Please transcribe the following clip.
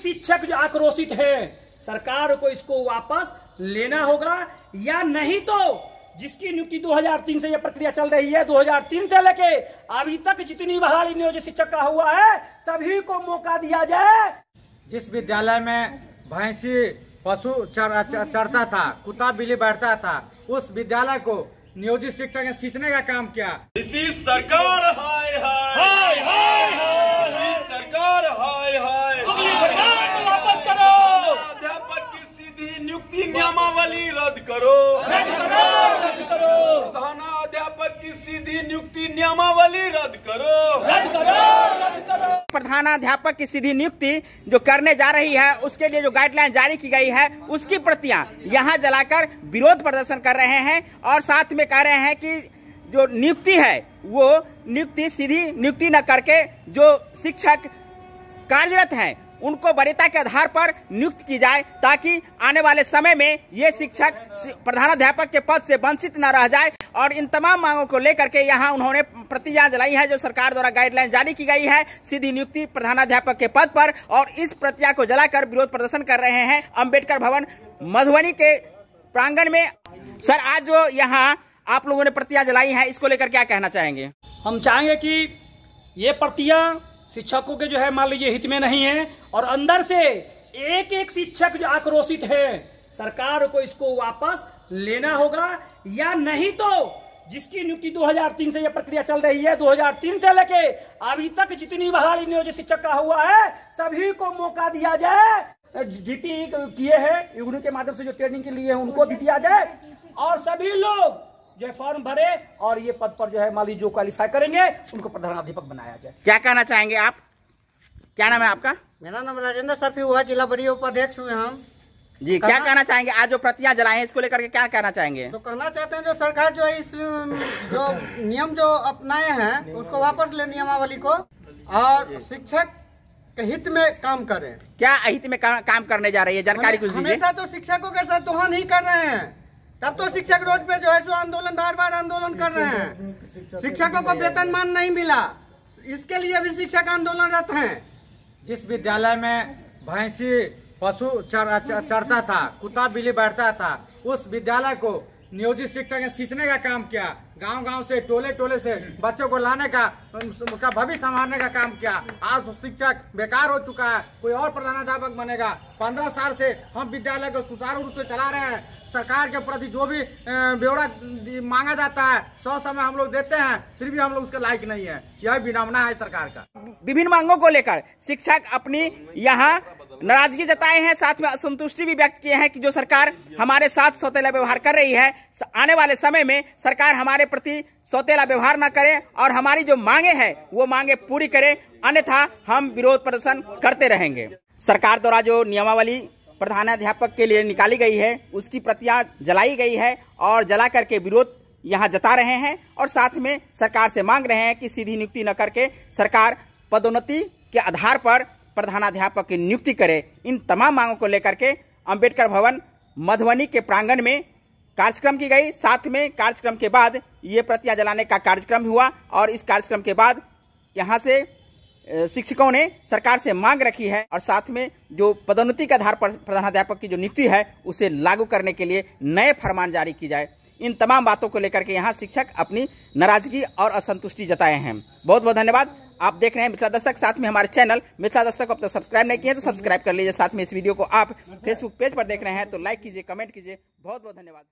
शिक्षक जो आक्रोशित है, सरकार को इसको वापस लेना होगा, या नहीं तो जिसकी नियुक्ति 2003 से यह प्रक्रिया चल रही है, 2003 से लेके अभी तक जितनी बहाली नियोजित शिक्षक का हुआ है सभी को मौका दिया जाए। जिस विद्यालय में भैंसी पशु चरता था, कुत्ता बिल्ली बैठता था, उस विद्यालय को नियोजित शिक्षक ने सींचने का काम किया। नीतीश सरकार हाय हाय हाय हाय, नीतीश सरकार हाय हाय, वापस करो, अध्यापक की सीधी नियुक्ति नियमावली रद्द करो, प्रधानाध्यापक की सीधी नियुक्ति नियमावली रद्द करो। प्रधानाध्यापक की सीधी नियुक्ति जो करने जा रही है उसके लिए जो गाइडलाइन जारी की गई है उसकी प्रतियां यहां जलाकर विरोध प्रदर्शन कर रहे हैं और साथ में कह रहे हैं कि जो नियुक्ति है वो नियुक्ति सीधी नियुक्ति न करके जो शिक्षक कार्यरत हैं उनको वरीयता के आधार पर नियुक्त की जाए, ताकि आने वाले समय में ये शिक्षक प्रधानाध्यापक के पद से वंचित न रह जाए। और इन तमाम मांगों को लेकर के यहाँ उन्होंने प्रतिज्ञा जलाई है जो सरकार द्वारा गाइडलाइन जारी की गई है सीधी नियुक्ति प्रधानाध्यापक के पद पर, और इस प्रतिज्ञा को जलाकर विरोध प्रदर्शन कर रहे हैं अंबेडकर भवन मधुबनी के प्रांगण में। सर, आज जो यहाँ आप लोगों ने प्रतिज्ञा जलाई है इसको लेकर क्या कहना चाहेंगे? हम चाहेंगे कि ये प्रतिज्ञा शिक्षकों के जो है मान लीजिए हित में नहीं है, और अंदर से एक एक शिक्षक जो आक्रोशित है सरकार को इसको वापस लेना होगा, या नहीं तो जिसकी नियुक्ति 2003 से यह प्रक्रिया चल रही है, 2003 से लेके अभी तक जितनी बहाली नियोजित शिक्षक का हुआ है सभी को मौका दिया जाए। डीपी किए हैं इग्नू के माध्यम से जो ट्रेनिंग के लिए उनको भी दिया जाए, और सभी लोग जो है फॉर्म भरे और ये पद पर जो है मान लीजिए जो क्वालिफाई करेंगे उनको प्रधानाध्यापक बनाया जाए। क्या कहना चाहेंगे आप? क्या नाम है आपका? मेरा नाम राजेंद्र सफी हुआ, जिला बड़ी उपाध्यक्ष हुए हम जी। क्या कहना चाहेंगे आज जो प्रतिज्ञा जलाए हैं इसको लेकर के क्या कहना चाहेंगे? तो कहना चाहते हैं जो सरकार जो है इस जो नियम जो अपनाए हैं उसको वापस ले, नियमावली को, और शिक्षक के हित में काम करें। क्या हित में काम करने जा रही है, जानकारी कुछ दीजिए। हमेशा तो शिक्षकों के साथ दोहा नहीं कर रहे हैं, तब तो शिक्षक रोड पे जो है सो आंदोलन बार बार आंदोलन कर रहे हैं। शिक्षकों को वेतनमान नहीं मिला, इसके लिए भी शिक्षक आंदोलनरत हैं। जिस विद्यालय में भैंसी पशु चरता था, कुत्ता बिल्ली बैठता था, उस विद्यालय को नियोजित शिक्षक ने सींचने का काम किया। गांव-गांव से टोले टोले से बच्चों को लाने का, उसका भविष्य संभालने का काम किया। आज शिक्षक बेकार हो चुका है, कोई और प्रधानाध्यापक बनेगा। 15 साल से हम विद्यालय को सुचारू रूप से चला रहे हैं। सरकार के प्रति जो भी ब्यौरा मांगा जाता है 100 समय हम लोग देते हैं, फिर भी हम लोग उसके लायक नहीं है। यह विडंबना है सरकार का। विभिन्न मांगों को लेकर शिक्षक अपनी यहाँ नाराजगी जताए हैं, साथ में असंतुष्टि भी व्यक्त किए हैं कि जो सरकार हमारे साथ सौतेला व्यवहार कर रही है, आने वाले समय में सरकार हमारे प्रति सौतेला व्यवहार न करे और हमारी जो मांगे हैं वो मांगे पूरी करे, अन्यथा हम विरोध प्रदर्शन करते रहेंगे। सरकार द्वारा जो नियमावली प्रधानाध्यापक के लिए निकाली गई है उसकी प्रतियां जलाई गई है और जला करके विरोध यहाँ जता रहे हैं, और साथ में सरकार से मांग रहे हैं कि सीधी नियुक्ति न करके सरकार पदोन्नति के आधार पर प्रधानाध्यापक की नियुक्ति करे। इन तमाम मांगों को लेकर के अंबेडकर भवन मधुबनी के प्रांगण में कार्यक्रम की गई। साथ में कार्यक्रम के बाद ये प्रतिज्ञा जलाने का कार्यक्रम हुआ, और इस कार्यक्रम के बाद यहाँ से शिक्षकों ने सरकार से मांग रखी है और साथ में जो पदोन्नति के आधार पर प्रधानाध्यापक की जो नियुक्ति है उसे लागू करने के लिए नए फरमान जारी की जाए। इन तमाम बातों को लेकर के यहाँ शिक्षक अपनी नाराजगी और असंतुष्टि जताए हैं। बहुत बहुत धन्यवाद। आप देख रहे हैं मिथिला दस्तक, साथ में हमारे चैनल मिथिला दस्तक को अब तक सब्सक्राइब नहीं किए तो सब्सक्राइब कर लीजिए। साथ में इस वीडियो को आप फेसबुक पेज पर देख रहे हैं तो लाइक कीजिए, कमेंट कीजिए। बहुत बहुत धन्यवाद।